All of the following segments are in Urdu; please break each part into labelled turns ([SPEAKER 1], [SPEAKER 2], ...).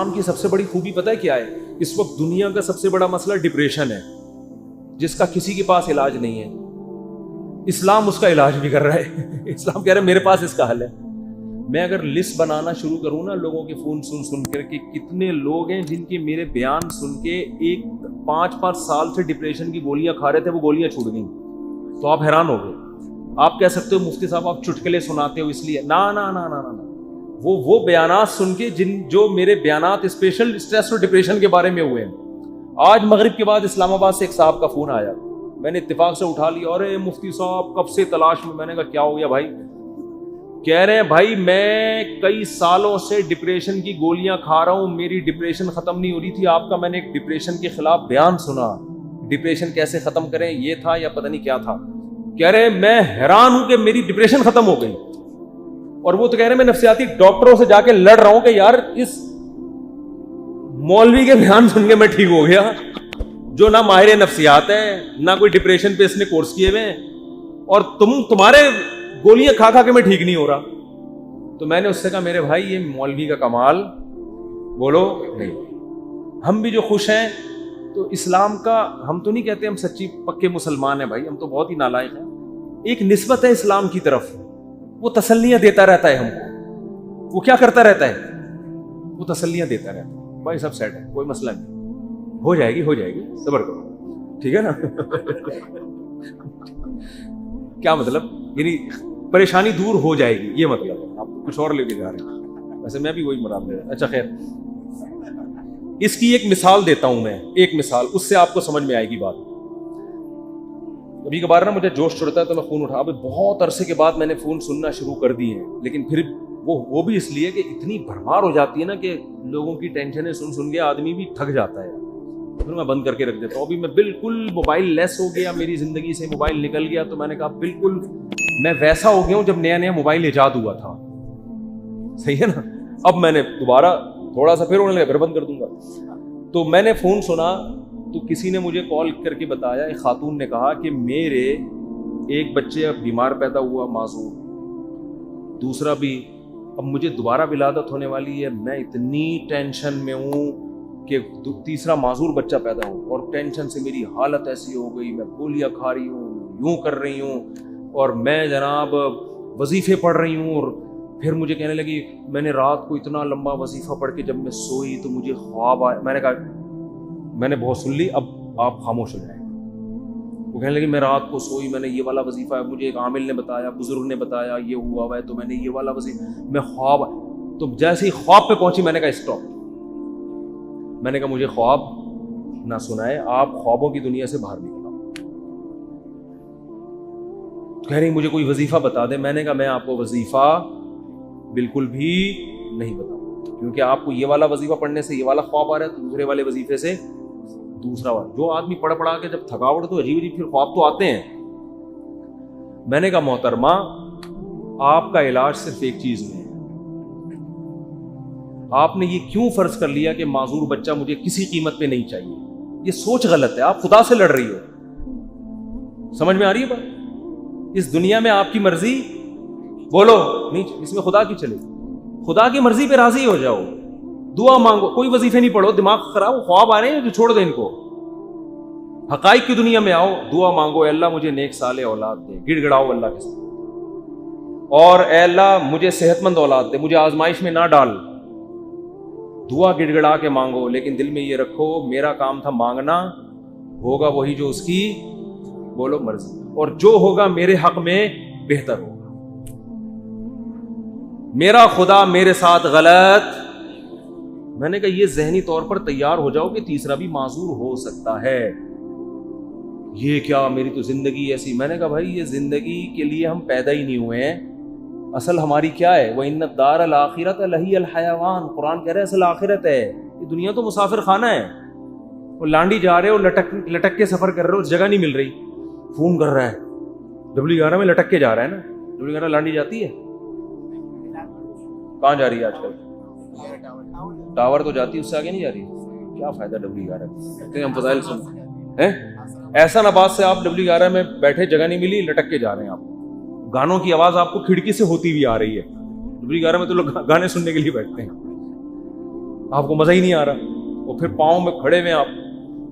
[SPEAKER 1] اسلام کی سب سے بڑی خوبی پتہ ہے کیا ہے؟ اس وقت دنیا کا سب سے بڑا مسئلہ ڈپریشن ہے، جس کا کسی کے پاس علاج نہیں ہے۔ اسلام اس کا علاج بھی کر رہا ہے۔ اسلام کہہ رہا ہے میرے پاس اس کا حل ہے۔ میں اگر لسٹ بنانا شروع کروں نا لوگوں کے فون سن کر کہ کتنے لوگ ہیں جن کے میرے بیان سن کے 5 سال سے ڈپریشن کی گولیاں کھا رہے تھے، وہ گولیاں چھوٹ گئیں، تو آپ حیران ہو گئے۔ آپ کہہ سکتے ہو مفتی صاحب آپ چٹکلے سناتے ہو اس لیے، نا نا نا نا نا، وہ بیانات سن کے جو میرے بیانات اسپیشل اسٹریس اور ڈپریشن کے بارے میں ہوئے ہیں۔ آج مغرب کے بعد اسلام آباد سے ایک صاحب کا فون آیا، میں نے اتفاق سے اٹھا لیا، اور مفتی صاحب کب سے تلاش میں۔ میں نے کہا کیا ہو گیا بھائی؟ کہہ رہے ہیں بھائی میں کئی سالوں سے ڈپریشن کی گولیاں کھا رہا ہوں، میری ڈپریشن ختم نہیں ہو رہی تھی، آپ کا میں نے ایک ڈپریشن کے خلاف بیان سنا، ڈپریشن کیسے ختم کریں یہ تھا یا پتہ نہیں کیا تھا۔ کہہ رہے ہیں میں حیران ہوں کہ میری ڈپریشن ختم ہو گئی، اور وہ تو کہہ رہے ہیں میں نفسیاتی ڈاکٹروں سے جا کے لڑ رہا ہوں کہ یار اس مولوی کے بیان سن کے میں ٹھیک ہو گیا، جو نہ ماہر نفسیات ہے نہ کوئی ڈپریشن پہ اس نے کورس کیے ہوئے ہیں، اور تمہارے گولیاں کھا کھا کے میں ٹھیک نہیں ہو رہا۔ تو میں نے اس سے کہا میرے بھائی یہ مولوی کا کمال بولو نہیں، ہم بھی جو خوش ہیں تو اسلام کا، ہم تو نہیں کہتے ہم سچی پکے مسلمان ہیں بھائی، ہم تو بہت ہی نالائق ہیں۔ ایک نسبت ہے اسلام کی طرف، وہ تسلیاں دیتا رہتا ہے ہم کو۔ وہ کیا کرتا رہتا ہے؟ وہ تسلیاں دیتا رہتا ہے، بھائی سب سیٹ ہے، کوئی مسئلہ نہیں، ہو جائے گی، صبر کرو، ٹھیک ہے نا۔ کیا مطلب؟ یعنی پریشانی دور ہو جائے گی، یہ مطلب ہے۔ آپ کچھ اور لے کے جا رہے ہیں، ویسے میں بھی وہی مراد لے رہا ہوں۔ اچھا خیر، اس کی ایک مثال دیتا ہوں میں، ایک مثال، اس سے آپ کو سمجھ میں آئے گی بات۔ کبھی کبھار نا مجھے جوش چڑھتا ہے تو میں فون اٹھا، ابھی بہت عرصے کے بعد میں نے فون سننا شروع کر دی ہیں، لیکن پھر وہ بھی اس لیے کہ اتنی بھرمار ہو جاتی ہے نا کہ لوگوں کی ٹینشنیں سن کے آدمی بھی تھک جاتا ہے، پھر میں بند کر کے رکھ دیتا ہوں۔ ابھی میں بالکل موبائل لیس ہو گیا، میری زندگی سے موبائل نکل گیا، تو میں نے کہا بالکل میں ویسا ہو گیا ہوں جب نیا موبائل ایجاد ہوا تھا، صحیح ہے نا۔ اب میں نے دوبارہ تھوڑا سا پھر ہونے لگا، پھر بند کر دوں گا۔ تو میں نے فون سنا تو کسی نے مجھے کال کر کے بتایا، ایک خاتون نے کہا کہ میرے ایک بچے بیمار پیدا ہوا معذور، دوسرا بھی اب مجھے دوبارہ ولادت ہونے والی ہے، میں اتنی ٹینشن میں ہوں کہ تیسرا معذور بچہ پیدا ہو، اور ٹینشن سے میری حالت ایسی ہو گئی، میں گولیاں کھا رہی ہوں، یوں کر رہی ہوں، اور میں جناب وظیفے پڑھ رہی ہوں۔ اور پھر مجھے کہنے لگی میں نے رات کو اتنا لمبا وظیفہ پڑھ کے جب میں سوئی تو مجھے خواب آیا۔ میں نے کہا میں نے بہت سن لی، اب آپ خاموش ہو جائیں۔ وہ کہنے لگی میں رات کو سوئی، میں نے یہ والا وظیفہ ہے، مجھے ایک عامل نے بتایا، بزرگ نے بتایا یہ ہوا ہوا ہے، تو میں نے یہ والا وظیفہ، میں خواب، تو جیسے ہی خواب پہ پہنچی میں نے کہا اسٹاپ، میں نے کہا مجھے خواب نہ سنائے، آپ خوابوں کی دنیا سے باہر نکلو۔ کہہ رہی مجھے کوئی وظیفہ بتا دے۔ میں نے کہا میں آپ کو وظیفہ بالکل بھی نہیں بتاؤں، کیونکہ آپ کو یہ والا وظیفہ پڑھنے سے یہ والا خواب آ رہا ہے، تو دوسرے والے وظیفے سے دوسرا والا۔ جو آدمی پڑھا کے جب تھکاوٹ تو عجیب پھر خواب تو آتے ہیں۔ میں نے کہا محترمہ آپ کا علاج صرف ایک چیز میں ہے، آپ نے یہ کیوں فرض کر لیا کہ معذور بچہ مجھے کسی قیمت پہ نہیں چاہیے؟ یہ سوچ غلط ہے، آپ خدا سے لڑ رہی ہو۔ سمجھ میں آ رہی ہے بات؟ اس دنیا میں آپ کی مرضی بولو نہیں، اس میں خدا کی چلے، خدا کی مرضی پہ راضی ہو جاؤ، دعا مانگو، کوئی وظیفے نہیں پڑھو، دماغ خراب، خواب آ رہے ہیں جو چھوڑ دیں ان کو، حقائق کی دنیا میں آؤ، دعا مانگو، اے اللہ مجھے نیک صالح اولاد دے، گڑ گڑاؤ اللہ کے ساتھ، اور اے اللہ مجھے صحت مند اولاد دے، مجھے آزمائش میں نہ ڈال، دعا گڑ گڑا کے مانگو، لیکن دل میں یہ رکھو میرا کام تھا مانگنا، ہوگا وہی جو اس کی بولو مرضی، اور جو ہوگا میرے حق میں بہتر ہوگا، میرا خدا میرے ساتھ غلط۔ میں نے کہا یہ ذہنی طور پر تیار ہو جاؤ کہ تیسرا بھی معذور ہو سکتا ہے۔ یہ کیا میری تو زندگی ایسی؟ میں نے کہا بھائی یہ زندگی کے لیے ہم پیدا ہی نہیں ہوئے ہیں، اصل ہماری کیا ہے؟ وَإِنَّ الدَّارَ الْآخِرَةَ لَهِيَ الْحَيَوَانُ، قرآن کہہ رہے ہیں اصل آخرت ہے، یہ دنیا تو مسافر خانہ ہے، وہ لانڈی جا رہے ہو، لٹک کے سفر کر رہے ہو، جگہ نہیں مل رہی، فون کر رہا ہے، W11 میں لٹک کے جا رہا ہے نا، W11 لانڈی جاتی ہے، کہاں جا رہی ہے آج کل؟ ٹاور تو جاتی ہے، اس سے آگے نہیں جا رہی، کیا فائدہ W11 کہ ہم فضائل سن ہیں۔ ایسا نباز سے آپ W11 میں بیٹھے، جگہ نہیں ملی، لٹک کے جا رہے ہیں، آپ گانوں کی آواز آپ کو کھڑکی سے ہوتی ہوئی آ رہی ہے، W11 میں تو لوگ گانے سننے کے لیے بیٹھتے ہیں۔ آپ کو مزہ ہی نہیں آ رہا, اور پھر پاؤں میں کھڑے ہوئے آپ,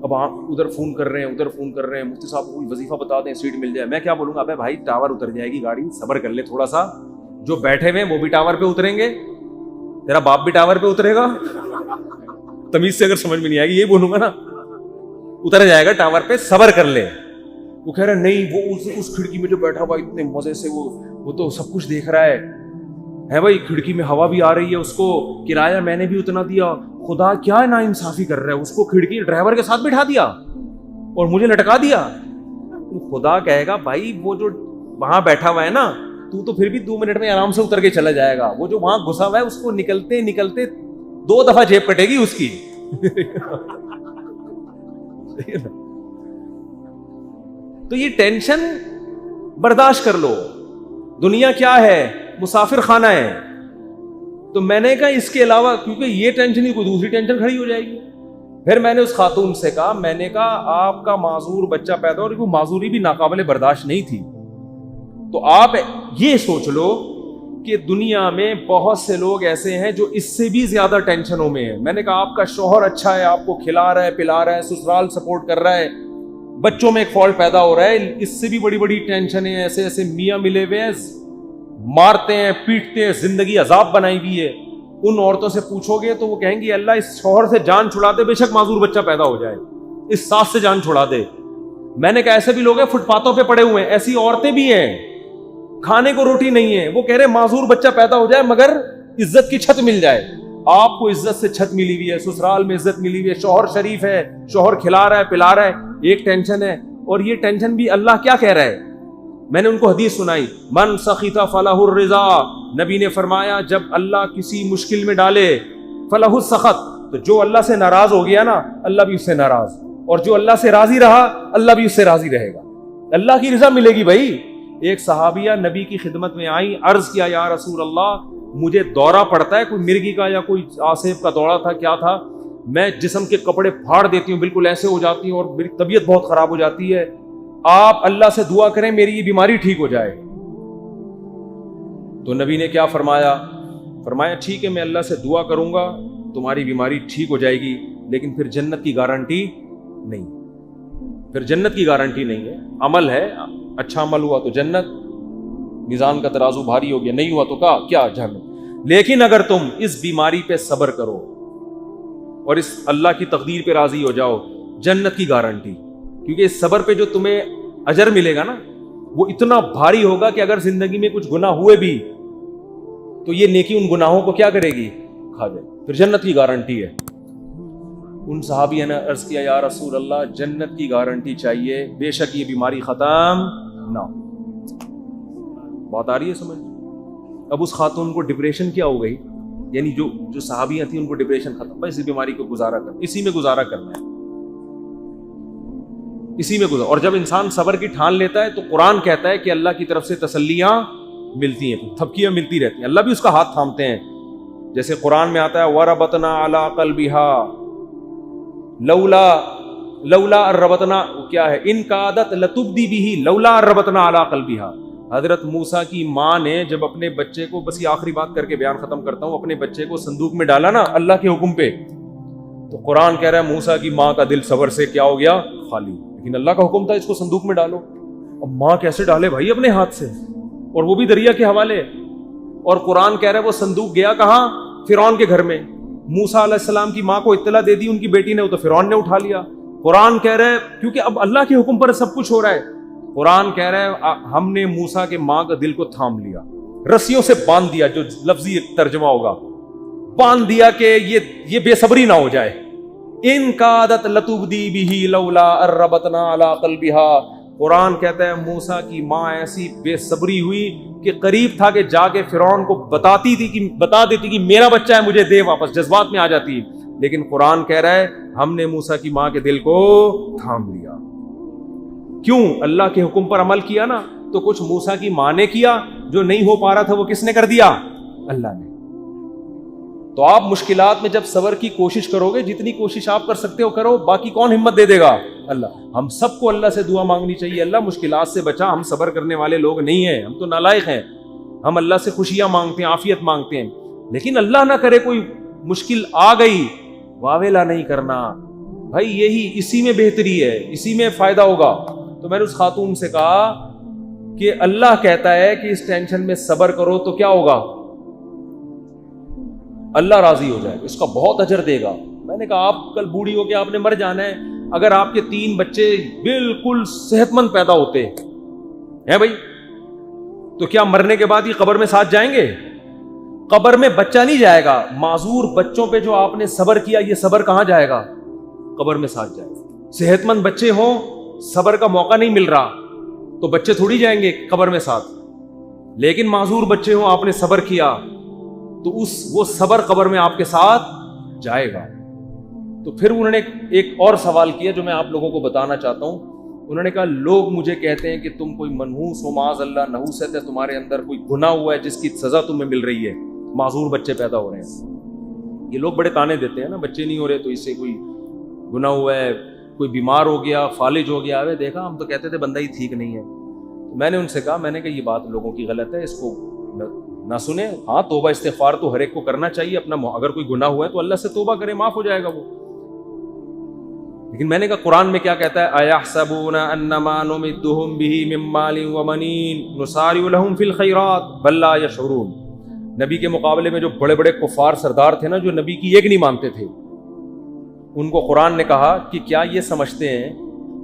[SPEAKER 1] اب آپ ادھر فون کر رہے ہیں, ادھر فون کر رہے ہیں, مفتی صاحب کو کوئی وظیفہ بتا دیں, سیٹ مل جائے. میں کیا بولوں گا, ابے بھائی ٹاور اتر جائے گی گاڑی, صبر کر لے تھوڑا سا, جو بیٹھے ہوئے وہ بھی ٹاور پہ اتریں گے, تیرا باپ بھی ٹاور پہ اترے گا. تمیز سے اگر سمجھ میں نہیں آئے گی یہ بولوں گا نا, اتر جائے گا ٹاور پہ, صبر کر لے. وہ کہہ رہا نہیں, وہ اس کھڑکی میں جو بیٹھا ہوا اتنے مزے سے وہ تو سب کچھ دیکھ رہا ہے بھائی, کھڑکی میں ہوا بھی آ رہی ہے, اس کو کرایہ میں نے بھی اتنا دیا, خدا کیا نا انصافی کر رہا ہے, اس کو کھڑکی ڈرائیور کے ساتھ بٹھا دیا اور مجھے لٹکا دیا. خدا کہے گا بھائی وہ جو وہاں بیٹھا ہوا ہے نا, تو پھر بھی 2 منٹ میں آرام سے اتر کے چلا جائے گا, وہ جو وہاں گھسا ہوا ہے اس کو نکلتے نکلتے 2 دفعہ جیب کٹے گی اس کی. تو یہ ٹینشن برداشت کر لو, دنیا کیا ہے, مسافر خانہ ہے. تو میں نے کہا اس کے علاوہ, کیونکہ یہ ٹینشن ہی کوئی دوسری ٹینشن کھڑی ہو جائے گی. پھر میں نے اس خاتون سے کہا, میں نے کہا آپ کا معذور بچہ پیدا, اور وہ معذوری بھی ناقابل برداشت نہیں تھی, تو آپ یہ سوچ لو کہ دنیا میں بہت سے لوگ ایسے ہیں جو اس سے بھی زیادہ ٹینشنوں میں ہیں. میں نے کہا آپ کا شوہر اچھا ہے, آپ کو کھلا رہا ہے پلا رہا ہے, سسرال سپورٹ کر رہا ہے, بچوں میں ایک فالٹ پیدا ہو رہا ہے, اس سے بھی بڑی بڑی ٹینشنیں, ایسے ایسے میاں ملے ہوئے ہیں, مارتے ہیں پیٹتے ہیں, زندگی عذاب بنائی ہوئی ہے. ان عورتوں سے پوچھو گے تو وہ کہیں گی اللہ اس شوہر سے جان چھڑا دے, بے شک معذور بچہ پیدا ہو جائے, اس ساس سے جان چھڑا دے. میں نے کہا ایسے بھی لوگ ہیں فٹ پاتھوں پہ پڑے ہوئے ہیں, ایسی عورتیں بھی ہیں, کھانے کو روٹی نہیں ہے, وہ کہہ رہے معذور بچہ پیدا ہو جائے مگر عزت کی چھت مل جائے. آپ کو عزت سے چھت ملی ہوئی ہے, سسرال میں عزت ملی ہوئی ہے, شوہر شریف ہے, شوہر کھلا رہا ہے پلا رہا ہے, ایک ٹینشن ہے. اور یہ ٹینشن بھی اللہ کیا کہہ رہا ہے, میں نے ان کو حدیث سنائی, من سخط فلہ الرضا, نبی نے فرمایا جب اللہ کسی مشکل میں ڈالے, فلہ السخط, تو جو اللہ سے ناراض ہو گیا نا اللہ بھی اس سے ناراض, اور جو اللہ سے راضی رہا اللہ بھی اس سے راضی رہے گا, اللہ کی رضا ملے گی. بھائی ایک صحابیہ نبی کی خدمت میں آئی, عرض کیا یا رسول اللہ مجھے دورہ پڑتا ہے, کوئی مرگی کا یا کوئی آصف کا دورہ تھا کیا تھا, میں جسم کے کپڑے پھاڑ دیتی ہوں, بالکل ایسے ہو جاتی ہوں, اور میری طبیعت بہت خراب ہو جاتی ہے, آپ اللہ سے دعا کریں میری یہ بیماری ٹھیک ہو جائے. تو نبی نے کیا فرمایا, فرمایا ٹھیک ہے میں اللہ سے دعا کروں گا تمہاری بیماری ٹھیک ہو جائے گی, لیکن پھر جنت کی گارنٹی نہیں, پھر جنت کی گارنٹی نہیں ہے. عمل ہے, اچھا عمل ہوا تو جنت, میزان کا ترازو بھاری ہو گیا, نہیں ہوا تو کیا جہنم. لیکن اگر تم اس بیماری پہ صبر کرو اور اس اللہ کی تقدیر پہ راضی ہو جاؤ, جنت کی گارنٹی. کیونکہ اس صبر پہ جو تمہیں اجر ملے گا نا وہ اتنا بھاری ہوگا کہ اگر زندگی میں کچھ گناہ ہوئے بھی تو یہ نیکی ان گناہوں کو کیا کرے گی, کھا جائے, پھر جنت کی گارنٹی ہے. ان صحابیوں نے عرض کیا یا رسول اللہ جنت کی گارنٹی چاہیے, بے شک یہ بیماری ختم نہ ہو. بات آ رہی ہے سمجھ. اب اس خاتون کو ڈپریشن کیا ہو گئی, یعنی جو صحابیاں تھیں ان کو ڈپریشن ختم, بس اس بیماری کو گزارا کرنا, اسی میں گزارا کرنا ہے, اسی میں گزارا. اور جب انسان صبر کی ٹھان لیتا ہے تو قرآن کہتا ہے کہ اللہ کی طرف سے تسلیاں ملتی ہیں, تھپکیاں ملتی رہتی ہیں, اللہ بھی اس کا ہاتھ تھامتے ہیں. جیسے قرآن میں آتا ہے وَرَبَطْنَا عَلَىٰ قَلْبِهَا لولا الربطنا, کیا ہے, ان کادت لتبدی بِهِ لولا الربطنا عَلَىٰ قَلْبِهَا. حضرت موسیٰ کی ماں نے جب اپنے بچے کو, بس یہ آخری بات کر کے بیان ختم کرتا ہوں, اپنے بچے کو صندوق میں ڈالا نا اللہ کے حکم پہ, تو قرآن کہہ رہا ہے موسیٰ کی ماں کا دل صبر سے کیا ہو گیا, خالی. لیکن اللہ کا حکم تھا اس کو صندوق میں ڈالو. اب ماں کیسے ڈالے بھائی اپنے ہاتھ سے, اور وہ بھی دریا کے حوالے. اور قرآن کہہ رہا ہے وہ صندوق گیا کہاں, فرعون کے گھر میں. موسیٰ علیہ السلام کی ماں کو اطلاع دے دی ان کی بیٹی نے, وہ تو فرعون نے اٹھا لیا. قرآن کہہ رہا ہے کیونکہ اب اللہ کے حکم پر سب کچھ ہو رہا ہے, قرآن کہہ رہا ہے ہم نے موسیٰ کے ماں کا دل کو تھام لیا, رسیوں سے باندھ دیا, جو لفظی ترجمہ ہوگا باندھ دیا کہ یہ بے صبری نہ ہو جائے. ان کادت لتبدی بہ لولا الربطنا علی قلبہا. قرآن کہتا ہے موسیٰ کی ماں ایسی بے صبری ہوئی کہ قریب تھا کہ جا کے فرعون کو بتا دیتی کہ میرا بچہ ہے مجھے دے واپس, جذبات میں آ جاتی. لیکن قرآن کہہ رہا ہے ہم نے موسیٰ کی ماں کے دل کو تھام لیا. کیوں؟ اللہ کے حکم پر عمل کیا نا. تو کچھ موسیٰ کی ماں نے کیا, جو نہیں ہو پا رہا تھا وہ کس نے کر دیا, اللہ نے. تو آپ مشکلات میں جب صبر کی کوشش کرو گے, جتنی کوشش آپ کر سکتے ہو کرو, باقی کون ہمت دے دے گا, اللہ. ہم سب کو اللہ سے دعا مانگنی چاہیے, اللہ مشکلات سے بچا, ہم صبر کرنے والے لوگ نہیں ہیں, ہم تو نالائق ہیں. ہم اللہ سے خوشیاں مانگتے ہیں, عافیت مانگتے ہیں, لیکن اللہ نہ کرے کوئی مشکل آ گئی واویلا نہیں کرنا بھائی, یہی اسی میں بہتری ہے, اسی میں فائدہ ہوگا. تو میں نے اس خاتون سے کہا کہ اللہ کہتا ہے کہ اس ٹینشن میں صبر کرو تو کیا ہوگا, اللہ راضی ہو جائے گا, اس کا بہت اجر دے گا. میں نے کہا آپ کل بوڑھی ہو کے آپ نے مر جانا ہے, اگر آپ کے 3 بچے بالکل صحت مند پیدا ہوتے ہیں بھائی, تو کیا مرنے کے بعد یہ قبر میں ساتھ جائیں گے؟ قبر میں بچہ نہیں جائے گا, معذور بچوں پہ جو آپ نے صبر کیا یہ صبر کہاں جائے گا؟ قبر میں ساتھ جائے گا. صحت مند بچے ہوں, صبر کا موقع نہیں مل رہا, تو بچے تھوڑی جائیں گے قبر میں ساتھ. لیکن معذور بچے ہوں, آپ نے صبر کیا, تو وہ صبر قبر میں آپ کے ساتھ جائے گا. تو پھر انہوں نے ایک اور سوال کیا جو میں آپ لوگوں کو بتانا چاہتا ہوں. انہوں نے کہا لوگ مجھے کہتے ہیں کہ تم کوئی منحوس ہو, معاذ اللہ, نحوست ہے تمہارے اندر, کوئی گناہ ہوا ہے جس کی سزا تمہیں مل رہی ہے, معذور بچے پیدا ہو رہے ہیں. یہ لوگ بڑے تانے دیتے ہیں نا, بچے نہیں ہو رہے تو اس سے کوئی گناہ ہوا ہے, کوئی بیمار ہو گیا, فالج ہو گیا. دیکھا ہم تو کہتے تھے بندہ ہی ٹھیک نہیں ہے. میں نے ان سے کہا, میں نے کہا یہ بات لوگوں کی غلط ہے, اس کو نہ سنیں. ہاں توبہ استغفار تو ہر ایک کو کرنا چاہیے اپنا, اگر کوئی گناہ ہوا ہے تو اللہ سے توبہ کرے, معاف ہو جائے گا وہ. لیکن میں نے کہا قرآن میں کیا کہتا ہے, اَيَحْسَبُونَ أَنَّمَا نُمِدُّهُم بِهِ مِن مَّالٍ وَبَنِينَ نُسَارِعُ لَهُمْ فِي الْخَيْرَاتِ بَل لَّا يَشْعُرُونَ. نبی کے مقابلے میں جو بڑے بڑے کفار سردار تھے نا, جو نبی کی ایک نہیں مانتے تھے, ان کو قرآن نے کہا کہ کیا یہ سمجھتے ہیں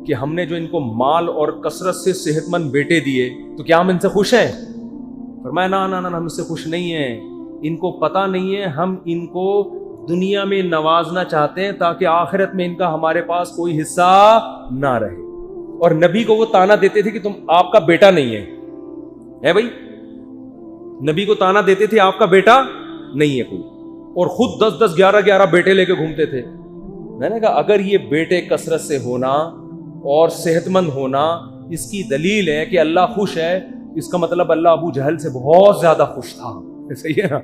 [SPEAKER 1] کہ ہم نے جو ان کو مال اور کثرت سے صحت مند بیٹے دیے تو کیا ہم ان سے خوش ہیں؟ فرمایا نا نا نا, ہم اس سے خوش نہیں ہیں. ان کو پتہ نہیں ہے ہم ان کو دنیا میں نوازنا چاہتے ہیں تاکہ آخرت میں ان کا ہمارے پاس کوئی حصہ نہ رہے. اور نبی کو وہ تانا دیتے تھے کہ تم, آپ کا بیٹا نہیں ہے بھائی, نبی کو تانا دیتے تھے آپ کا بیٹا نہیں ہے کوئی, اور خود 10 11 بیٹے لے کے گھومتے تھے. میں نے کہا اگر یہ بیٹے کثرت سے ہونا اور صحت مند ہونا اس کی دلیل ہے کہ اللہ خوش ہے, اس کا مطلب اللہ ابو جہل سے بہت زیادہ خوش تھا. صحیح ہے نا,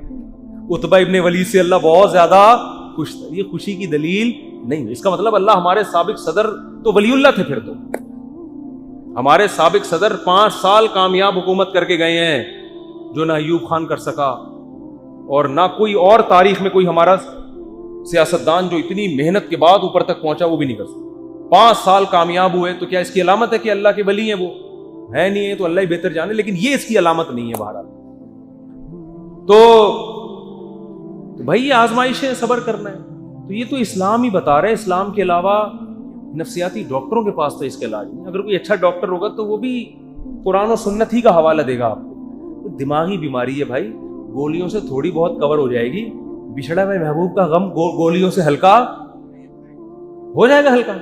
[SPEAKER 1] عتبہ ابن ولید سے اللہ بہت زیادہ خوش تھا. یہ خوشی کی دلیل نہیں, اس کا مطلب اللہ ہمارے سابق صدر تو ولی اللہ تھے. پھر تو ہمارے سابق صدر 5 سال کامیاب حکومت کر کے گئے ہیں, جو نہ ایوب خان کر سکا اور نہ کوئی اور تاریخ میں کوئی ہمارا سیاستدان جو اتنی محنت کے بعد اوپر تک پہنچا وہ بھی نہیں کر سکتا. 5 سال کامیاب ہوئے, تو کیا اس کی علامت ہے کہ اللہ کے ولی ہیں؟ وہ ہے نہیں ہے تو اللہ ہی بہتر جانے, لیکن یہ اس کی علامت نہیں ہے. بہرحال تو بھائی یہ آزمائش ہے, صبر کرنا ہے. تو یہ تو اسلام ہی بتا رہے ہیں, اسلام کے علاوہ نفسیاتی ڈاکٹروں کے پاس تو اس کا علاج نہیں. اگر کوئی اچھا ڈاکٹر ہوگا تو وہ بھی قرآن و سنت ہی کا حوالہ دے گا آپ کو. دماغی بیماری ہے بھائی, گولیوں سے تھوڑی بہت کور ہو جائے گی. بچھڑا ہوئے محبوب کا غم گولیوں سے ہلکا ہو جائے گا. ہلکا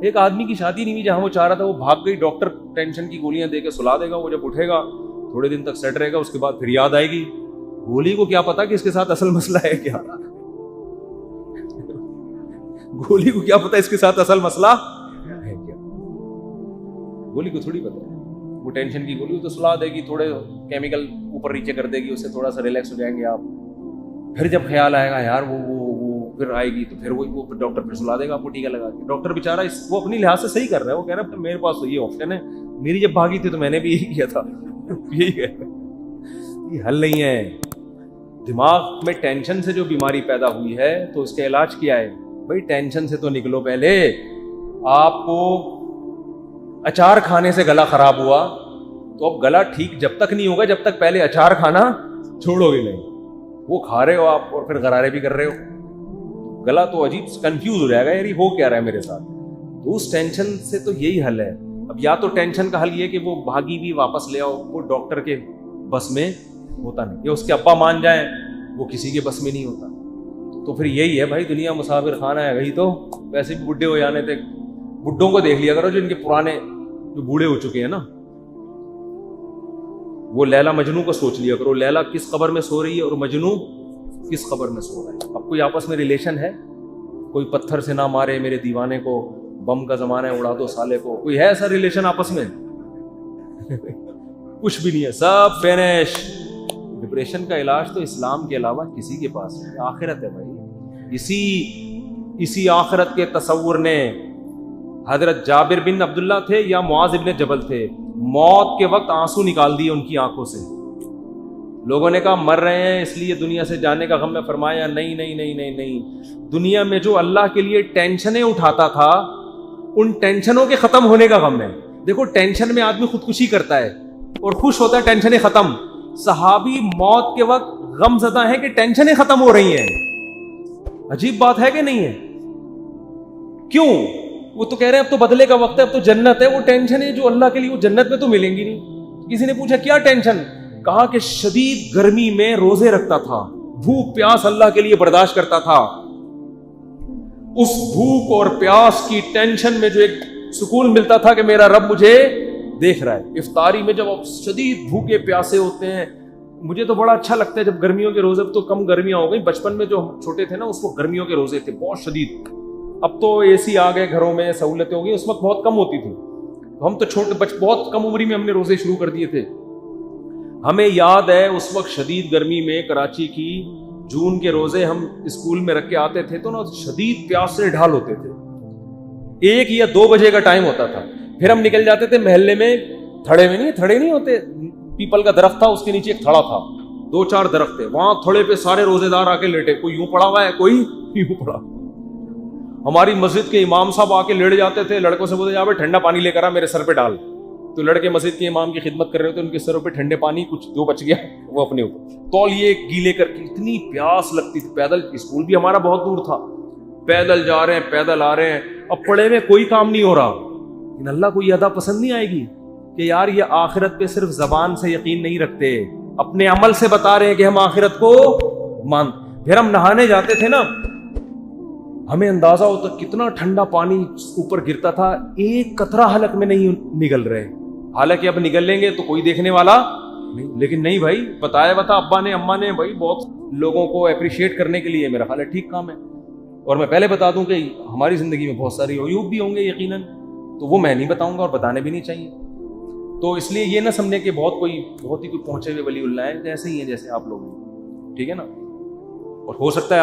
[SPEAKER 1] ایک آدمی کی شادی نہیں ہوئی جہاں وہ چاہ رہا تھا, وہ بھاگ گئی, ڈاکٹر ٹینشن کی گولیاں دے کے سلا دے گا. وہ جب اٹھے گا تھوڑے دن تک سیٹ رہے گا, اس کے بعد پھر یاد آئے گی. گولی کو کیا پتا کہ اس کے ساتھ اصل مسئلہ ہے کیا, گولی کو کیا پتا اس کے ساتھ اصل مسئلہ ہے کیا. گولی کو تھوڑی پتا ہے, وہ ٹینشن کی گولی تو سلا دے گی, تھوڑے کیمیکل اوپر نیچے کر دے گی, اس سے تھوڑا سا ریلیکس ہو جائیں گے آپ. پھر جب خیال آئے گا یار وہ پھر آئے گی, تو پھر وہ ڈاکٹر پھر سلا دے گا آپ کو ٹیکا لگا کے. ڈاکٹر بیچارہ وہ اپنی لحاظ سے صحیح کر رہا ہے, وہ کہہ رہا ہے میرے پاس تو یہ آپشن ہے, میری جب بھاگی تھی تو میں نے بھی یہی کیا تھا. یہی ہے, یہ حل نہیں ہے. دماغ میں ٹینشن سے جو بیماری پیدا ہوئی ہے تو اس کا علاج کیا ہے بھائی؟ ٹینشن سے تو نکلو. پہلے آپ کو اچار کھانے سے گلا خراب ہوا تو اب گلا ٹھیک جب تک نہیں ہوگا جب تک پہلے اچار کھانا چھوڑو گے نہیں. وہ کھا رہے ہو آپ اور پھر غرارے بھی کر رہے ہو, گلا تو عجیب کنفیوز ہو جائے گا, یار یہ ہو کیا رہا ہے میرے ساتھ. تو اس ٹینشن سے تو یہی حل ہے. اب یا تو ٹینشن کا حل یہ کہ وہ بھاگی بھی واپس لے آؤ, وہ ڈاکٹر کے بس میں ہوتا نہیں, یا اس کے ابا مان جائیں, وہ کسی کے بس میں نہیں ہوتا. تو پھر یہی ہے بھائی, دنیا مسافر خانہ ہے گئی, تو ویسے بھی بڈھے ہو جانے تھے. بڈھوں کو دیکھ لیا کرو جو ان کے پرانے جو بوڑھے ہو چکے ہیں نا, وہ لیلا مجنو کو سوچ لیا کرو, لیلا کس قبر میں سو رہی ہے اور مجنو کس قبر میں سو رہا ہے. اب کوئی آپس میں ریلیشن ہے؟ کوئی پتھر سے نہ مارے میرے دیوانے کو, بم کا زمانہ ہے اڑا دو سالے کو, کوئی ہے ایسا ریلیشن آپس میں؟ کچھ بھی نہیں ہے, سب فینش. ڈپریشن کا علاج تو اسلام کے علاوہ کسی کے پاس ہے, آخرت ہے بھائی. اسی آخرت کے تصور نے حضرت جابر بن عبداللہ تھے یا معاذ ابن جبل تھے, موت کے وقت آنسو نکال دیے ان کی آنکھوں سے. لوگوں نے کہا مر رہے ہیں اس لیے دنیا سے جانے کا غم ہے. فرمایا نہیں نہیں نہیں نہیں نہیں, دنیا میں جو اللہ کے لیے ٹینشنیں اٹھاتا تھا ان ٹینشنوں کے ختم ہونے کا غم ہے. دیکھو ٹینشن میں آدمی خودکشی کرتا ہے اور خوش ہوتا ہے ٹینشنیں ختم. صحابی موت کے وقت غم زدہ ہیں کہ ٹینشنیں ختم ہو رہی ہیں. عجیب بات ہے کہ نہیں ہے؟ کیوں؟ وہ تو کہہ رہے ہیں اب تو بدلے کا وقت ہے, اب تو جنت ہے. وہ ٹینشنیں جو اللہ کے لیے وہ جنت میں تو ملیں گی نہیں. کسی نے پوچھا کیا ٹینشن؟ کہا کہ شدید گرمی میں روزے رکھتا تھا, بھوک پیاس اللہ کے لیے برداشت کرتا تھا. اس بھوک اور پیاس کی ٹینشن میں جو ایک سکون ملتا تھا کہ میرا رب مجھے دیکھ رہا ہے. افطاری میں جب آپ شدید بھوکے پیاسے ہوتے ہیں, مجھے تو بڑا اچھا لگتا ہے جب گرمیوں کے روزے, تو کم گرمیاں ہو گئی, بچپن میں جو چھوٹے تھے نا اس کو گرمیوں کے روزے تھے بہت شدید. اب تو اے سی آ گئے گھروں میں, سہولتیں ہو گئی, اس وقت بہت کم ہوتی تھی. ہم تو چھوٹے بہت کم عمری میں ہم نے روزے شروع کر دیے تھے. ہمیں یاد ہے اس وقت شدید گرمی میں کراچی کی جون کے روزے ہم اسکول میں رکھ کے آتے تھے تو نا شدید پیاس سے ڈھال ہوتے تھے. 1 یا 2 بجے کا ٹائم ہوتا تھا, پھر ہم نکل جاتے تھے محلے میں. تھڑے نہیں ہوتے, پیپل کا درخت تھا, اس کے نیچے ایک تھڑا تھا, 2-4 درخت تھے, وہاں تھڑے پہ سارے روزے دار آ کے لیٹے, کوئی یوں پڑا ہوا ہے, کوئی یوں پڑا. ہماری مسجد کے امام صاحب آ کے لیٹ جاتے تھے, لڑکوں سے بولتے جا بھائی ٹھنڈا پانی لے کر آ میرے سر پہ ڈال. تو لڑکے مسجد کے امام کی خدمت کر رہے ہوتے, ان کے سروں پہ ٹھنڈے پانی کچھ جو بچ گیا وہ اپنے اوپر تولیے گیلے کر کے. اتنی پیاس لگتی تھی. پیدل, اسکول بھی ہمارا بہت دور تھا, پیدل جا رہے ہیں پیدل آ رہے ہیں. اب پڑے میں کوئی کام نہیں ہو رہا, لیکن اللہ کو یہ ادا پسند نہیں آئے گی کہ یار یہ آخرت پہ صرف زبان سے یقین نہیں رکھتے, اپنے عمل سے بتا رہے ہیں کہ ہم آخرت کو مان. پھر ہم نہانے جاتے تھے نا, ہمیں اندازہ ہوتا کتنا ٹھنڈا پانی اوپر گرتا تھا, ایک قطرہ حلق میں نہیں نگل رہے. حالانکہ اب نگل لیں گے تو کوئی دیکھنے والا نہیں, لیکن نہیں بھائی, بتا ابا نے اماں نے, بھائی بہت لوگوں کو اپریشیٹ کرنے کے لیے میرا خیال ہے ٹھیک کام ہے. اور میں پہلے بتا دوں کہ ہماری زندگی میں بہت ساری عیوب بھی ہوں گے یقیناً, تو وہ میں نہیں بتاؤں گا اور بتانے بھی نہیں چاہیے. تو اس لیے یہ نہ سمجھیں کہ بہت ہی کوئی پہنچے ہوئے ولی اللہ ہے, ایسے ہی ہیں جیسے آپ لوگ ہیں, ٹھیک ہے نا. اور ہو سکتا ہے